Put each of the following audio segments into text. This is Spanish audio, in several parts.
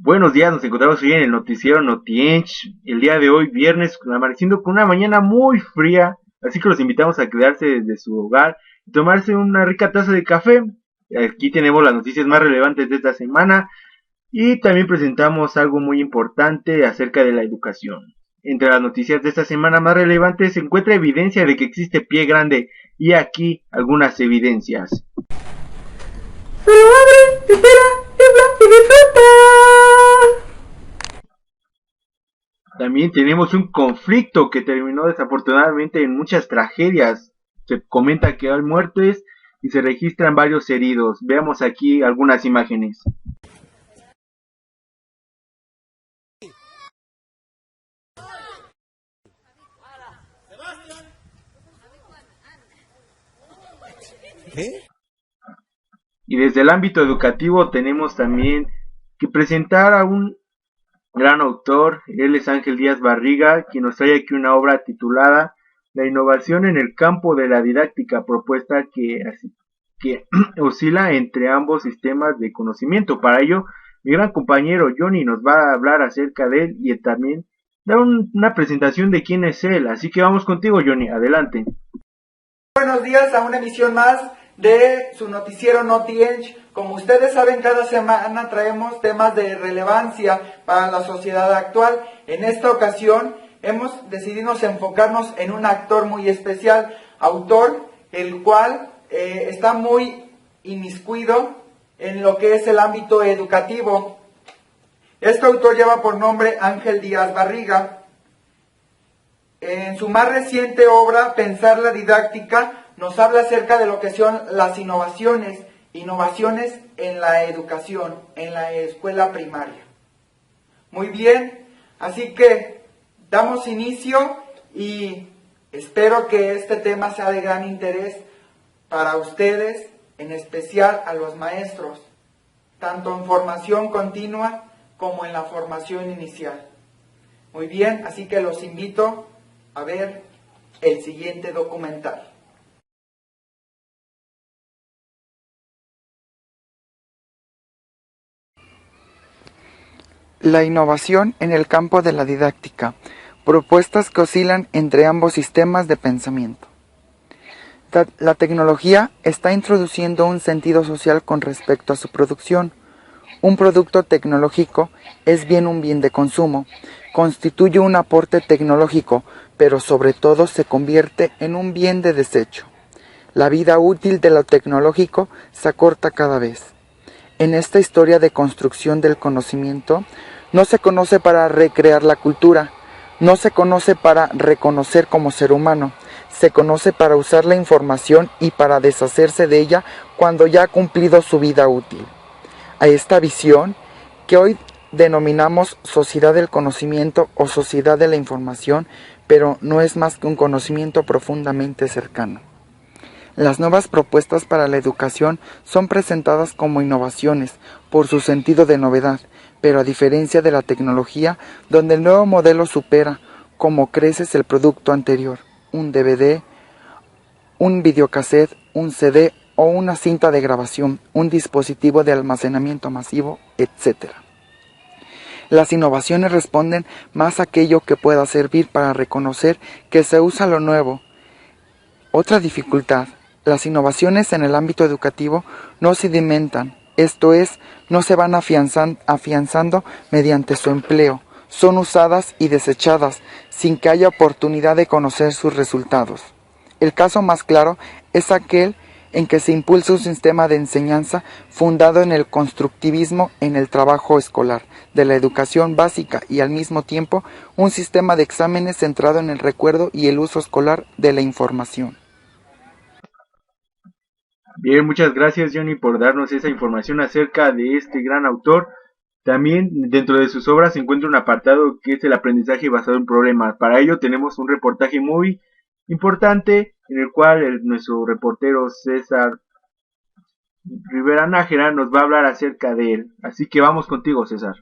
Buenos días, nos encontramos hoy en el noticiero Notiench, el día de hoy, viernes, amaneciendo con una mañana muy fría, así que los invitamos a quedarse desde su hogar y tomarse una rica taza de café. Aquí tenemos las noticias más relevantes de esta semana y también presentamos algo muy importante acerca de la educación. Entre las noticias de esta semana más relevantes se encuentra evidencia de que existe pie grande y aquí algunas evidencias. Pero abre, espera, tiembla y disfruta. También tenemos un conflicto que terminó desafortunadamente en muchas tragedias. Se comenta que hay muertes y se registran varios heridos. Veamos aquí algunas imágenes. ¿Qué? Y desde el ámbito educativo tenemos también que presentar a un gran autor. Él es Ángel Díaz Barriga, quien nos trae aquí una obra titulada La innovación en el campo de la didáctica, propuesta que oscila entre ambos sistemas de conocimiento. Para ello, mi gran compañero Johnny nos va a hablar acerca de él y también dar una presentación de quién es él. Así que vamos contigo, Johnny, adelante. Buenos días a una emisión más de su noticiero Notiench. Como ustedes saben, cada semana traemos temas de relevancia para la sociedad actual. En esta ocasión hemos decidido enfocarnos en un actor muy especial, autor el cual está muy inmiscuido en lo que es el ámbito educativo. Este autor lleva por nombre Ángel Díaz Barriga. En su más reciente obra, Pensar la didáctica, nos habla acerca de lo que son las innovaciones en la educación, en la escuela primaria. Muy bien, así que damos inicio y espero que este tema sea de gran interés para ustedes, en especial a los maestros, tanto en formación continua como en la formación inicial. Muy bien, así que los invito a ver el siguiente documental. La innovación en el campo de la didáctica, propuestas que oscilan entre ambos sistemas de pensamiento. La tecnología está introduciendo un sentido social con respecto a su producción. Un producto tecnológico es bien un bien de consumo, constituye un aporte tecnológico, pero sobre todo se convierte en un bien de desecho. La vida útil de lo tecnológico se acorta cada vez. En esta historia de construcción del conocimiento, no se conoce para recrear la cultura, no se conoce para reconocer como ser humano, se conoce para usar la información y para deshacerse de ella cuando ya ha cumplido su vida útil. A esta visión, que hoy denominamos sociedad del conocimiento o sociedad de la información, pero no es más que un conocimiento profundamente cercano. Las nuevas propuestas para la educación son presentadas como innovaciones por su sentido de novedad, pero a diferencia de la tecnología, donde el nuevo modelo supera como creces el producto anterior, un DVD, un videocassette, un CD o una cinta de grabación, un dispositivo de almacenamiento masivo, etc. Las innovaciones responden más a aquello que pueda servir para reconocer que se usa lo nuevo. Otra dificultad: las innovaciones en el ámbito educativo no sedimentan, esto es, no se van afianzando mediante su empleo, son usadas y desechadas sin que haya oportunidad de conocer sus resultados. El caso más claro es aquel en que se impulsa un sistema de enseñanza fundado en el constructivismo en el trabajo escolar, de la educación básica y al mismo tiempo un sistema de exámenes centrado en el recuerdo y el uso escolar de la información. Bien, muchas gracias, Johnny, por darnos esa información acerca de este gran autor. También dentro de sus obras se encuentra un apartado que es el aprendizaje basado en problemas. Para ello tenemos un reportaje muy importante en el cual nuestro reportero César Rivera Nájera nos va a hablar acerca de él. Así que vamos contigo, César.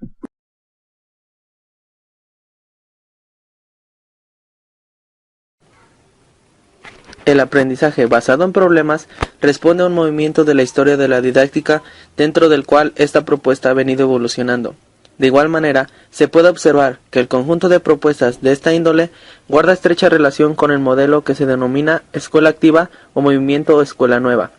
El aprendizaje basado en problemas responde a un movimiento de la historia de la didáctica dentro del cual esta propuesta ha venido evolucionando. De igual manera, se puede observar que el conjunto de propuestas de esta índole guarda estrecha relación con el modelo que se denomina escuela activa o movimiento o escuela nueva.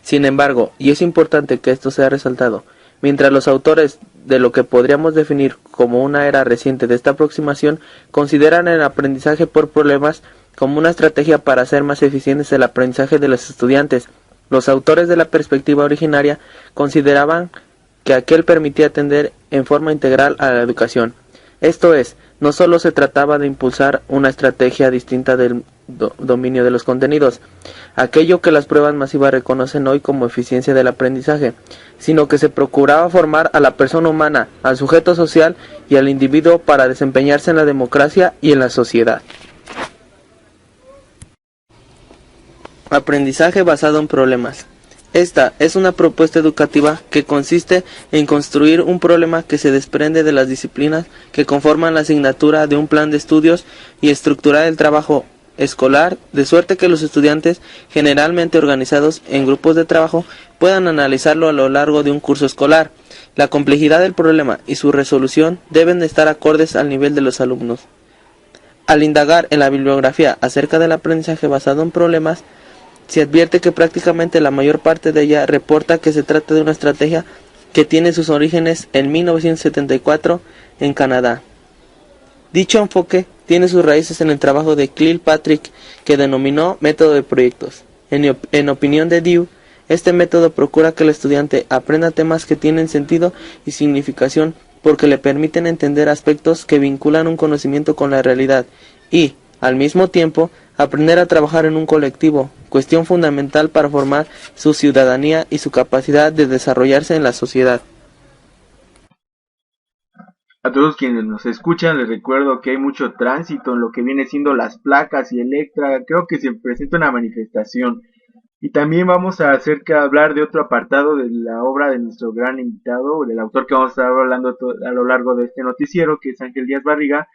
Sin embargo, y es importante que esto sea resaltado, mientras los autores de lo que podríamos definir como una era reciente de esta aproximación consideran el aprendizaje por problemas como una estrategia para hacer más eficientes el aprendizaje de los estudiantes, los autores de la perspectiva originaria consideraban que aquel permitía atender en forma integral a la educación. Esto es, no solo se trataba de impulsar una estrategia distinta del dominio de los contenidos, aquello que las pruebas masivas reconocen hoy como eficiencia del aprendizaje, sino que se procuraba formar a la persona humana, al sujeto social y al individuo para desempeñarse en la democracia y en la sociedad. Aprendizaje basado en problemas. Esta es una propuesta educativa que consiste en construir un problema que se desprende de las disciplinas que conforman la asignatura de un plan de estudios y estructurar el trabajo escolar de suerte que los estudiantes, generalmente organizados en grupos de trabajo, puedan analizarlo a lo largo de un curso escolar. La complejidad del problema y su resolución deben de estar acordes al nivel de los alumnos. Al indagar en la bibliografía acerca del aprendizaje basado en problemas, se advierte que prácticamente la mayor parte de ella reporta que se trata de una estrategia que tiene sus orígenes en 1974 en Canadá. Dicho enfoque tiene sus raíces en el trabajo de Kilpatrick, que denominó método de proyectos. En opinión de Dewey, este método procura que el estudiante aprenda temas que tienen sentido y significación porque le permiten entender aspectos que vinculan un conocimiento con la realidad y, al mismo tiempo, aprender a trabajar en un colectivo, cuestión fundamental para formar su ciudadanía y su capacidad de desarrollarse en la sociedad. A todos quienes nos escuchan les recuerdo que hay mucho tránsito en lo que viene siendo las placas y Electra. Creo que se presenta una manifestación. Y también vamos a hablar de otro apartado de la obra de nuestro gran invitado, del autor que vamos a estar hablando a lo largo de este noticiero, que es Ángel Díaz Barriga,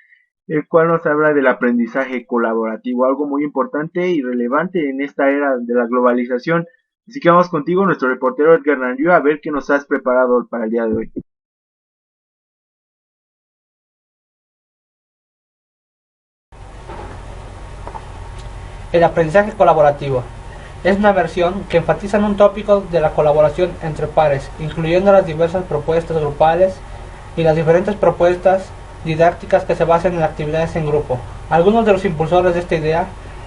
el cual nos habla del aprendizaje colaborativo, algo muy importante y relevante en esta era de la globalización. Así que vamos contigo, nuestro reportero Edgar Nandiu, a ver qué nos has preparado para el día de hoy. El aprendizaje colaborativo es una versión que enfatiza en un tópico de la colaboración entre pares, incluyendo las diversas propuestas grupales y las diferentes propuestas didácticas que se basan en actividades en grupo. Algunos de los impulsores de esta idea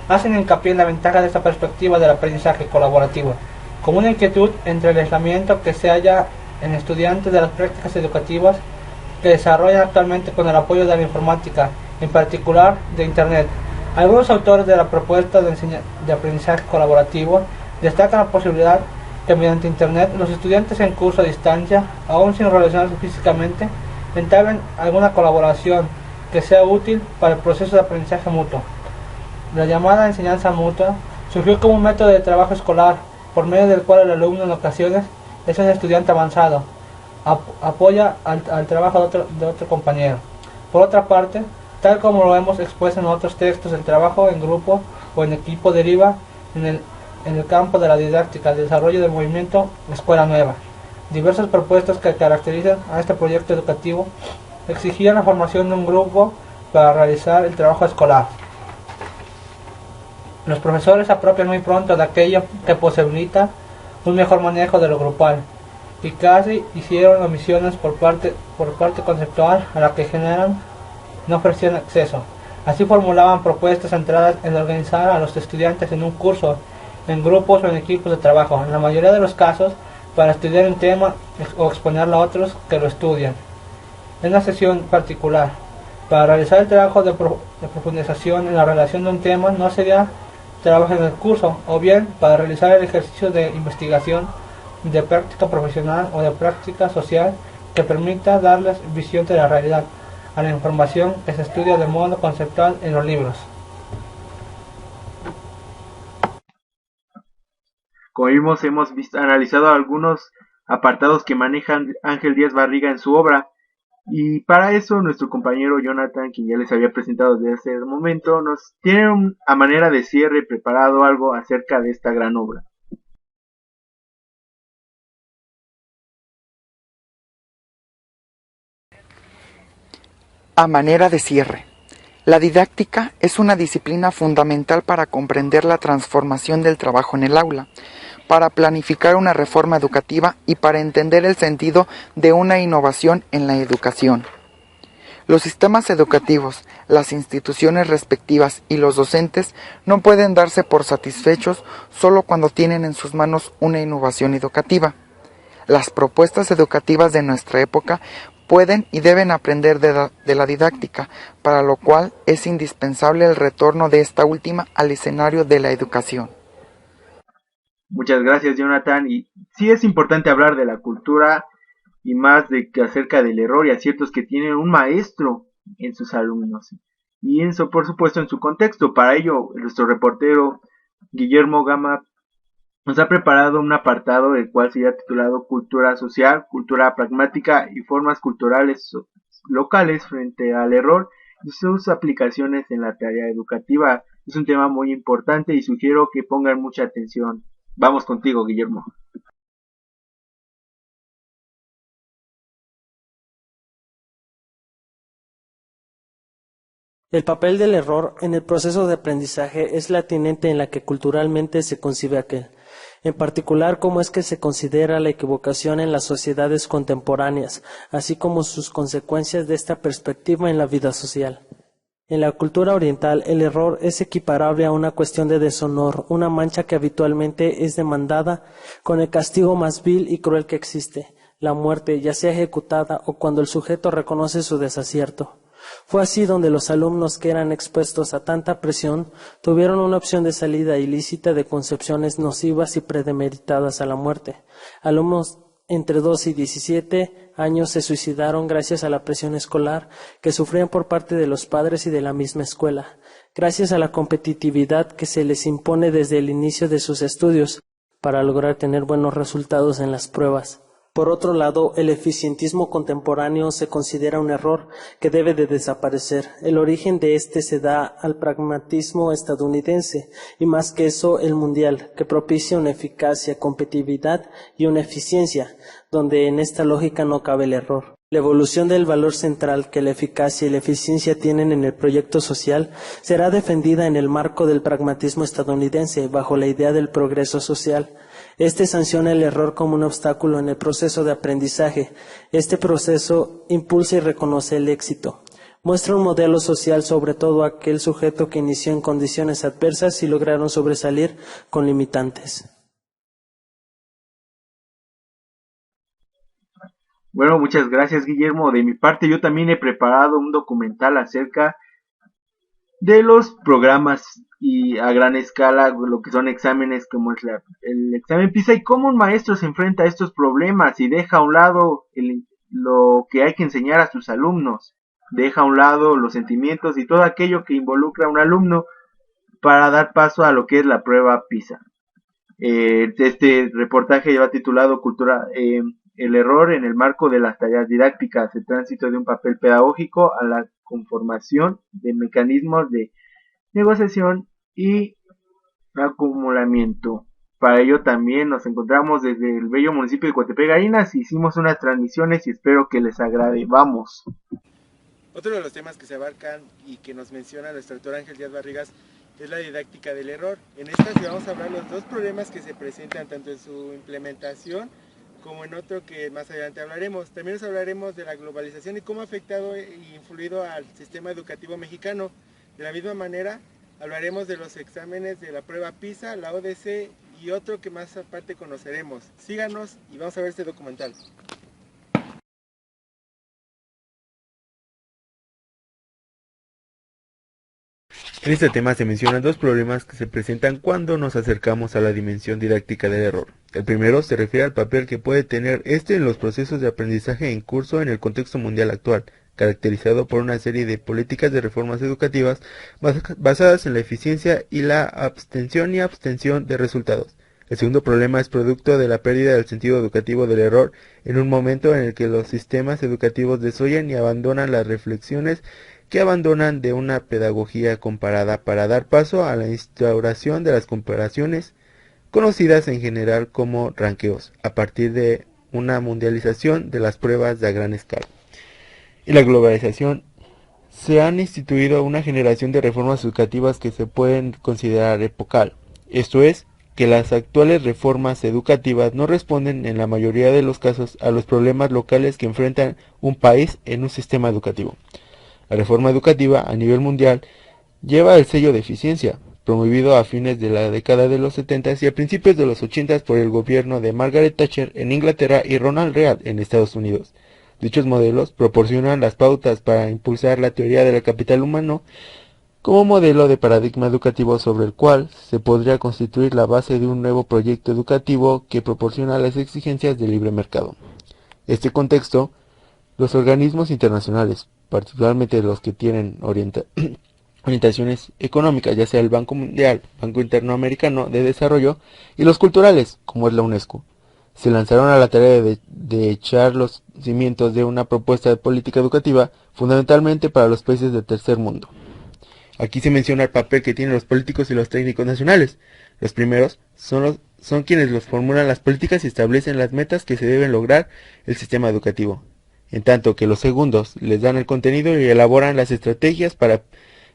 hacen hincapié en la ventaja de esta perspectiva del aprendizaje colaborativo, como una inquietud entre el aislamiento que se halla en estudiantes de las prácticas educativas que desarrollan actualmente con el apoyo de la informática, en particular de Internet. Algunos autores de la propuesta de aprendizaje colaborativo destacan la posibilidad que mediante Internet los estudiantes en curso a distancia, aún sin relacionarse físicamente, entablen alguna colaboración que sea útil para el proceso de aprendizaje mutuo. La llamada enseñanza mutua surgió como un método de trabajo escolar, por medio del cual el alumno en ocasiones es un estudiante avanzado, apoya al trabajo de otro compañero. Por otra parte, tal como lo hemos expuesto en otros textos, el trabajo en grupo o en equipo deriva en el campo de la didáctica, el desarrollo del movimiento Escuela Nueva. Diversas propuestas que caracterizan a este proyecto educativo exigían la formación de un grupo para realizar el trabajo escolar. Los profesores se apropian muy pronto de aquello que posibilita un mejor manejo de lo grupal y casi hicieron omisiones por parte conceptual a la que generan no ofrecían acceso. Así formulaban propuestas centradas en organizar a los estudiantes en un curso, en grupos o en equipos de trabajo, en la mayoría de los casos para estudiar un tema o exponerlo a otros que lo estudian. En una sesión particular, para realizar el trabajo de profundización en la relación de un tema no sería trabajo en el curso, o bien para realizar el ejercicio de investigación, de práctica profesional o de práctica social que permita darles visión de la realidad a la información que se estudia de modo conceptual en los libros. Como vimos, analizado algunos apartados que maneja Ángel Díaz Barriga en su obra, y para eso nuestro compañero Jonathan, quien ya les había presentado desde ese momento, nos tiene a manera de cierre preparado algo acerca de esta gran obra. A manera de cierre, la didáctica es una disciplina fundamental para comprender la transformación del trabajo en el aula, para planificar una reforma educativa y para entender el sentido de una innovación en la educación. Los sistemas educativos, las instituciones respectivas y los docentes no pueden darse por satisfechos solo cuando tienen en sus manos una innovación educativa. Las propuestas educativas de nuestra época pueden y deben aprender de la didáctica, para lo cual es indispensable el retorno de esta última al escenario de la educación. Muchas gracias, Jonathan. Y sí es importante hablar de la cultura y más de que acerca del error y aciertos que tiene un maestro en sus alumnos. Y eso, por supuesto, en su contexto. Para ello, nuestro reportero Guillermo Gama nos ha preparado un apartado el cual se ha titulado Cultura Social, Cultura Pragmática y Formas Culturales Locales frente al error y sus aplicaciones en la tarea educativa. Es un tema muy importante y sugiero que pongan mucha atención. Vamos contigo, Guillermo. El papel del error en el proceso de aprendizaje es la tinente en la que culturalmente se concibe aquel. En particular, cómo es que se considera la equivocación en las sociedades contemporáneas, así como sus consecuencias de esta perspectiva en la vida social. En la cultura oriental, el error es equiparable a una cuestión de deshonor, una mancha que habitualmente es demandada con el castigo más vil y cruel que existe, la muerte, ya sea ejecutada o cuando el sujeto reconoce su desacierto. Fue así donde los alumnos que eran expuestos a tanta presión tuvieron una opción de salida ilícita de concepciones nocivas y predemeditadas a la muerte. Alumnos entre 12 y 17 años se suicidaron gracias a la presión escolar que sufrían por parte de los padres y de la misma escuela, gracias a la competitividad que se les impone desde el inicio de sus estudios para lograr tener buenos resultados en las pruebas. Por otro lado, el eficientismo contemporáneo se considera un error que debe de desaparecer. El origen de este se da al pragmatismo estadounidense y más que eso el mundial, que propicia una eficacia, competitividad y una eficiencia, donde en esta lógica no cabe el error. La evolución del valor central que la eficacia y la eficiencia tienen en el proyecto social será defendida en el marco del pragmatismo estadounidense bajo la idea del progreso social. Este sanciona el error como un obstáculo en el proceso de aprendizaje. Este proceso impulsa y reconoce el éxito. Muestra un modelo social sobre todo aquel sujeto que inició en condiciones adversas y lograron sobresalir con limitantes. Bueno, muchas gracias, Guillermo. De mi parte, yo también he preparado un documental acerca de los programas y a gran escala lo que son exámenes como es el examen PISA y cómo un maestro se enfrenta a estos problemas y deja a un lado lo que hay que enseñar a sus alumnos, deja a un lado los sentimientos y todo aquello que involucra a un alumno para dar paso a lo que es la prueba PISA. Este reportaje lleva titulado el error en el marco de las tareas didácticas, el tránsito de un papel pedagógico a la conformación de mecanismos de negociación y acumulamiento. Para ello también nos encontramos desde el bello municipio de Coatepec, Garinas, hicimos unas transmisiones y espero que les agrade. Vamos. Otro de los temas que se abarcan y que nos menciona nuestro doctor Ángel Díaz Barrigas es la didáctica del error. En esta vamos a hablar los dos problemas que se presentan tanto en su implementación como en otro que más adelante hablaremos. También nos hablaremos de la globalización y cómo ha afectado e influido al sistema educativo mexicano. De la misma manera, hablaremos de los exámenes de la prueba PISA, la ODC y otro que más aparte conoceremos. Síganos y vamos a ver este documental. En este tema se mencionan dos problemas que se presentan cuando nos acercamos a la dimensión didáctica del error. El primero se refiere al papel que puede tener este en los procesos de aprendizaje en curso en el contexto mundial actual, caracterizado por una serie de políticas de reformas educativas basadas en la eficiencia y la abstención de resultados. El segundo problema es producto de la pérdida del sentido educativo del error en un momento en el que los sistemas educativos desoyen y abandonan las reflexiones que abandonan de una pedagogía comparada para dar paso a la instauración de las comparaciones, conocidas en general como ranqueos, a partir de una mundialización de las pruebas de gran escala. Y la globalización se han instituido una generación de reformas educativas que se pueden considerar epocal. Esto es, que las actuales reformas educativas no responden en la mayoría de los casos a los problemas locales que enfrentan un país en un sistema educativo. La reforma educativa a nivel mundial lleva el sello de eficiencia, promovido a fines de la década de los 70 y a principios de los 80 por el gobierno de Margaret Thatcher en Inglaterra y Ronald Reagan en Estados Unidos. Dichos modelos proporcionan las pautas para impulsar la teoría del capital humano como modelo de paradigma educativo sobre el cual se podría constituir la base de un nuevo proyecto educativo que proporciona las exigencias del libre mercado. En este contexto, los organismos internacionales, particularmente los que tienen orientaciones económicas, ya sea el Banco Mundial, Banco Interamericano de Desarrollo, y los culturales, como es la UNESCO, se lanzaron a la tarea de echar los cimientos de una propuesta de política educativa fundamentalmente para los países del tercer mundo. Aquí se menciona el papel que tienen los políticos y los técnicos nacionales. Los primeros son quienes los formulan las políticas y establecen las metas que se deben lograr el sistema educativo, en tanto que los segundos les dan el contenido y elaboran las estrategias para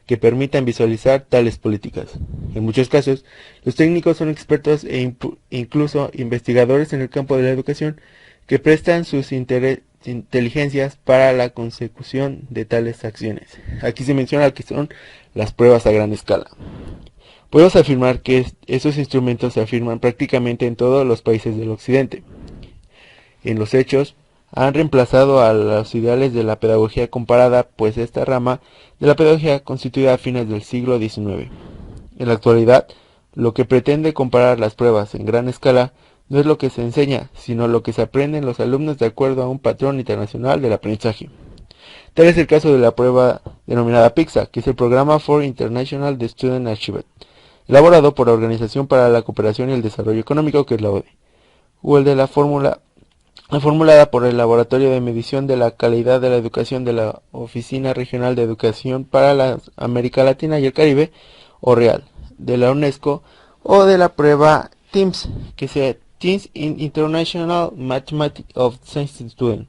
que permitan visualizar tales políticas. En muchos casos, los técnicos son expertos e incluso investigadores en el campo de la educación que prestan sus inteligencias para la consecución de tales acciones. Aquí se menciona que son las pruebas a gran escala. Podemos afirmar que esos instrumentos se afirman prácticamente en todos los países del occidente. En los hechos, han reemplazado a los ideales de la pedagogía comparada, pues esta rama de la pedagogía constituida a fines del siglo XIX. En la actualidad, lo que pretende comparar las pruebas en gran escala no es lo que se enseña, sino lo que se aprenden los alumnos de acuerdo a un patrón internacional del aprendizaje. Tal es el caso de la prueba denominada PISA, que es el Programa for International Student Achievement, elaborado por la Organización para la Cooperación y el Desarrollo Económico, que es la ODE, o el de la formulada por el Laboratorio de Medición de la Calidad de la Educación de la Oficina Regional de Educación para la América Latina y el Caribe, o REAL, de la UNESCO, o de la prueba TIMSS, que sea Teams in International Mathematics of Science Students.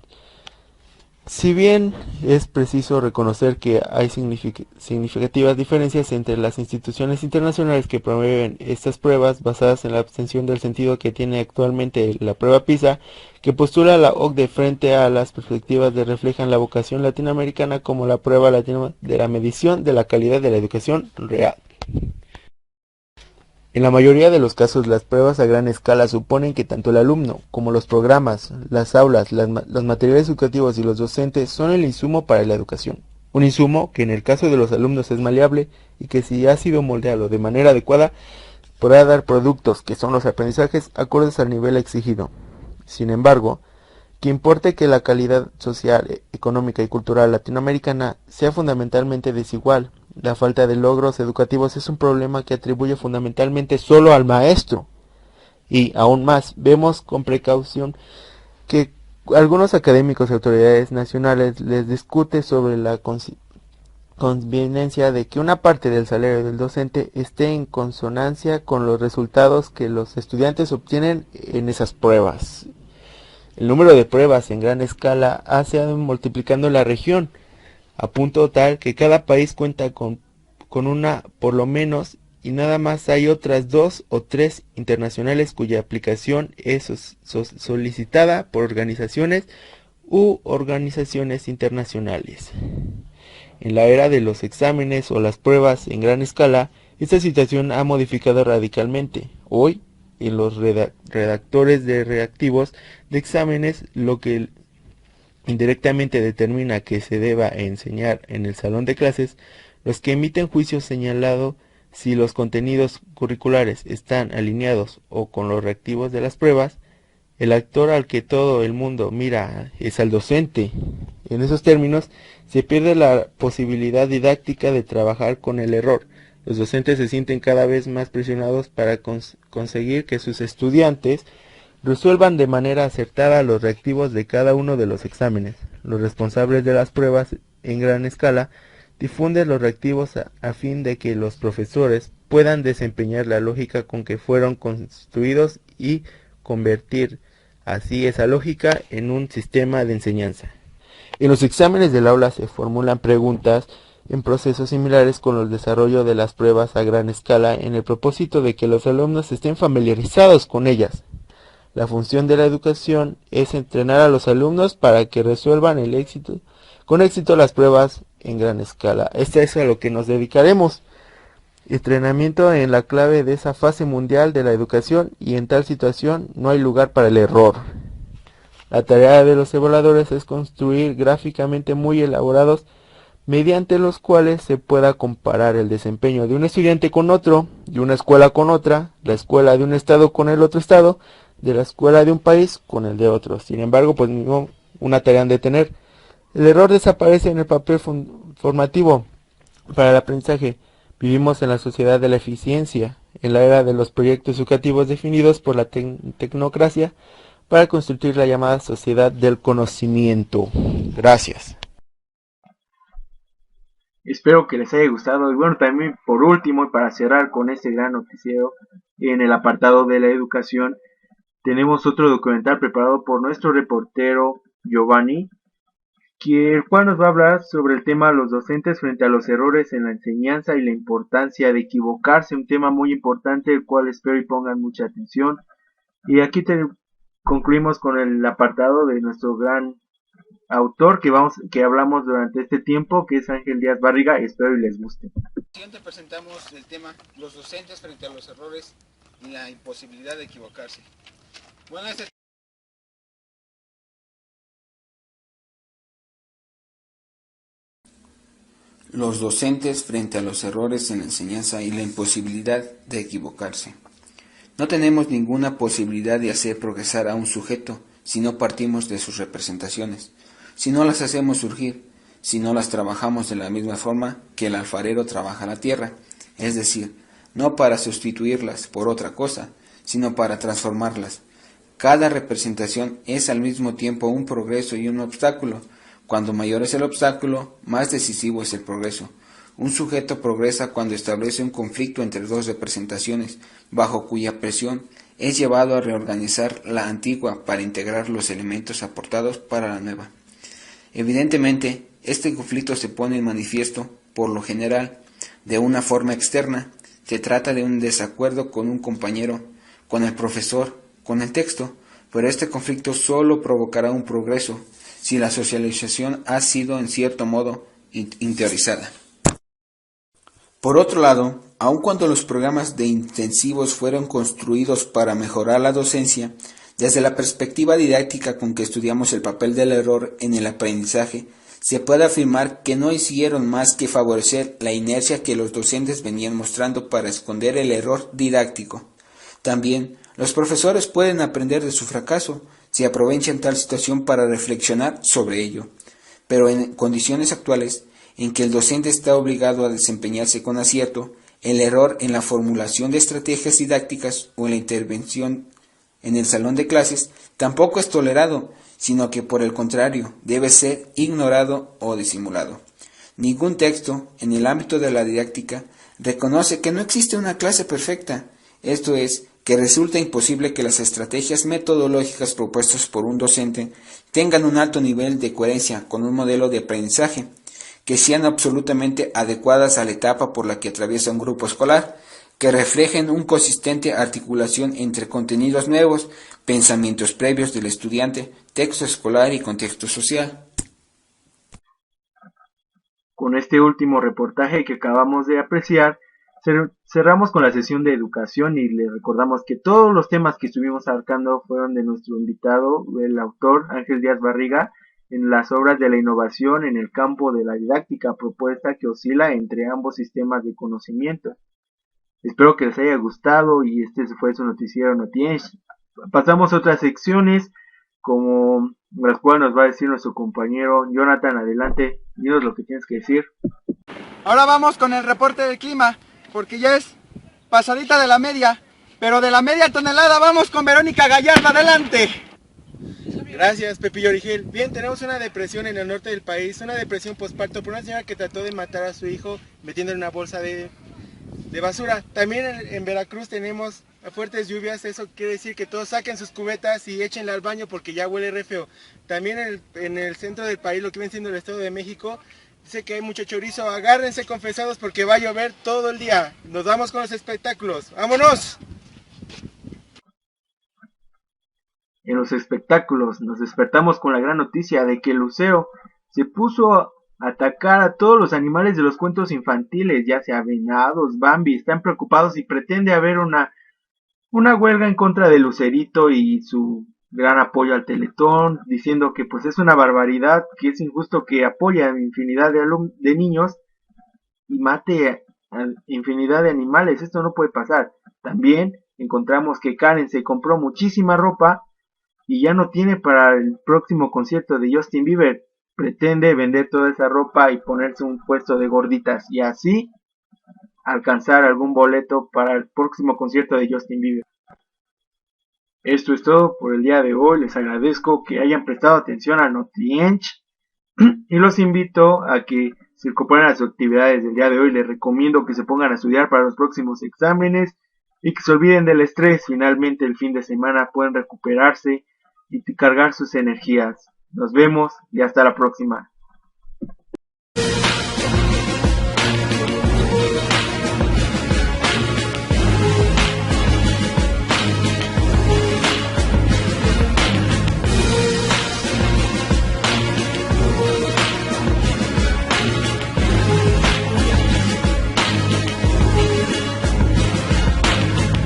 Si bien es preciso reconocer que hay significativas diferencias entre las instituciones internacionales que promueven estas pruebas basadas en la abstención del sentido que tiene actualmente la prueba PISA, que postula la OCDE frente a las perspectivas que reflejan la vocación latinoamericana como la prueba latina de la medición de la calidad de la educación real. En la mayoría de los casos, las pruebas a gran escala suponen que tanto el alumno como los programas, las aulas, los materiales educativos y los docentes son el insumo para la educación. Un insumo que en el caso de los alumnos es maleable y que si ha sido moldeado de manera adecuada podrá dar productos que son los aprendizajes acordes al nivel exigido. Sin embargo, que importe que la calidad social, económica y cultural latinoamericana sea fundamentalmente desigual, la falta de logros educativos es un problema que atribuye fundamentalmente solo al maestro. Y aún más, vemos con precaución que algunos académicos y autoridades nacionales les discute sobre la conveniencia de que una parte del salario del docente esté en consonancia con los resultados que los estudiantes obtienen en esas pruebas. El número de pruebas en gran escala se ha ido multiplicando en la región, a punto tal que cada país cuenta con una por lo menos, y nada más hay otras 2 o 3 internacionales cuya aplicación es solicitada por organizaciones u organizaciones internacionales. En la era de los exámenes o las pruebas en gran escala, esta situación ha modificado radicalmente. Hoy, en los redactores de reactivos de exámenes, lo que indirectamente determina que se deba enseñar en el salón de clases, los que emiten juicios señalado si los contenidos curriculares están alineados o con los reactivos de las pruebas, el actor al que todo el mundo mira es al docente. En esos términos, se pierde la posibilidad didáctica de trabajar con el error. Los docentes se sienten cada vez más presionados para conseguir que sus estudiantes resuelvan de manera acertada los reactivos de cada uno de los exámenes. Los responsables de las pruebas en gran escala difunden los reactivos a fin de que los profesores puedan desempeñar la lógica con que fueron construidos y convertir así esa lógica en un sistema de enseñanza. En los exámenes del aula se formulan preguntas en procesos similares con el desarrollo de las pruebas a gran escala en el propósito de que los alumnos estén familiarizados con ellas. La función de la educación es entrenar a los alumnos para que resuelvan con éxito las pruebas en gran escala. Esto es a lo que nos dedicaremos. Entrenamiento en la clave de esa fase mundial de la educación, y en tal situación no hay lugar para el error. La tarea de los evaluadores es construir gráficamente muy elaborados mediante los cuales se pueda comparar el desempeño de un estudiante con otro, de una escuela con otra, la escuela de un estado con el otro estado, de la escuela de un país con el de otro. Sin embargo, pues no una tarea de tener. El error desaparece en el papel formativo para el aprendizaje. Vivimos en la sociedad de la eficiencia, en la era de los proyectos educativos definidos por la tecnocracia para construir la llamada sociedad del conocimiento. Gracias. Espero que les haya gustado. Y bueno, también por último, y para cerrar con este gran noticiero, en el apartado de la educación, tenemos otro documental preparado por nuestro reportero Giovanni, el cual nos va a hablar sobre el tema los docentes frente a los errores en la enseñanza y la importancia de equivocarse, un tema muy importante, el cual espero y pongan mucha atención. Y aquí concluimos con el apartado de nuestro gran autor que hablamos durante este tiempo, que es Ángel Díaz Barriga. Espero y les guste. Siguiente presentamos el tema los docentes frente a los errores y la imposibilidad de equivocarse. Bueno, los docentes frente a los errores en la enseñanza y la imposibilidad de equivocarse. No tenemos ninguna posibilidad de hacer progresar a un sujeto si no partimos de sus representaciones, si no las hacemos surgir, si no las trabajamos de la misma forma que el alfarero trabaja la tierra, es decir, no para sustituirlas por otra cosa, sino para transformarlas. Cada representación es al mismo tiempo un progreso y un obstáculo. Cuando mayor es el obstáculo, más decisivo es el progreso. Un sujeto progresa cuando establece un conflicto entre dos representaciones, bajo cuya presión es llevado a reorganizar la antigua para integrar los elementos aportados para la nueva. Evidentemente, este conflicto se pone en manifiesto, por lo general, de una forma externa. Se trata de un desacuerdo con un compañero, con el profesor, con el texto, pero este conflicto solo provocará un progreso si la socialización ha sido en cierto modo interiorizada. Por otro lado, aun cuando los programas de intensivos fueron construidos para mejorar la docencia, desde la perspectiva didáctica con que estudiamos el papel del error en el aprendizaje, se puede afirmar que no hicieron más que favorecer la inercia que los docentes venían mostrando para esconder el error didáctico. También, los profesores pueden aprender de su fracaso si aprovechan tal situación para reflexionar sobre ello. Pero en condiciones actuales, en que el docente está obligado a desempeñarse con acierto, el error en la formulación de estrategias didácticas o en la intervención en el salón de clases tampoco es tolerado, sino que por el contrario debe ser ignorado o disimulado. Ningún texto, en el ámbito de la didáctica, reconoce que no existe una clase perfecta, esto es, que resulta imposible que las estrategias metodológicas propuestas por un docente tengan un alto nivel de coherencia con un modelo de aprendizaje, que sean absolutamente adecuadas a la etapa por la que atraviesa un grupo escolar, que reflejen una consistente articulación entre contenidos nuevos, pensamientos previos del estudiante, texto escolar y contexto social. Con este último reportaje que acabamos de apreciar, cerramos con la sesión de educación y les recordamos que todos los temas que estuvimos abarcando fueron de nuestro invitado, el autor Ángel Díaz Barriga, en las obras de la innovación en el campo de la didáctica propuesta que oscila entre ambos sistemas de conocimiento. Espero que les haya gustado y este fue su noticiero Notiench. Pasamos a otras secciones, como las cuales nos va a decir nuestro compañero Jonathan. Adelante, dinos lo que tienes que decir. Ahora vamos con el reporte del clima, porque ya es pasadita de la media, pero de la media tonelada vamos con Verónica Gallardo. Adelante. Gracias, Pepillo Origel. Bien, tenemos una depresión en el norte del país, una depresión posparto por una señora que trató de matar a su hijo metiéndole una bolsa de basura. También en Veracruz tenemos a fuertes lluvias, eso quiere decir que todos saquen sus cubetas y échenla al baño porque ya huele re feo. También en el centro del país, lo que viene siendo el Estado de México, dice que hay mucho chorizo. Agárrense confesados porque va a llover todo el día. Nos vamos con los espectáculos. ¡Vámonos! En los espectáculos nos despertamos con la gran noticia de que Lucero se puso a atacar a todos los animales de los cuentos infantiles, ya sea venados, Bambi. Están preocupados y pretende haber una huelga en contra de Lucerito y su gran apoyo al Teletón, diciendo que pues es una barbaridad, que es injusto que apoye a infinidad de niños y mate a infinidad de animales. Esto no puede pasar. También encontramos que Karen se compró muchísima ropa y ya no tiene para el próximo concierto de Justin Bieber. Pretende vender toda esa ropa y ponerse un puesto de gorditas y así alcanzar algún boleto para el próximo concierto de Justin Bieber. Esto es todo por el día de hoy. Les agradezco que hayan prestado atención a NotiEng y los invito a que se incorporen a sus actividades del día de hoy. Les recomiendo que se pongan a estudiar para los próximos exámenes y que se olviden del estrés. Finalmente el fin de semana pueden recuperarse y cargar sus energías. Nos vemos y hasta la próxima.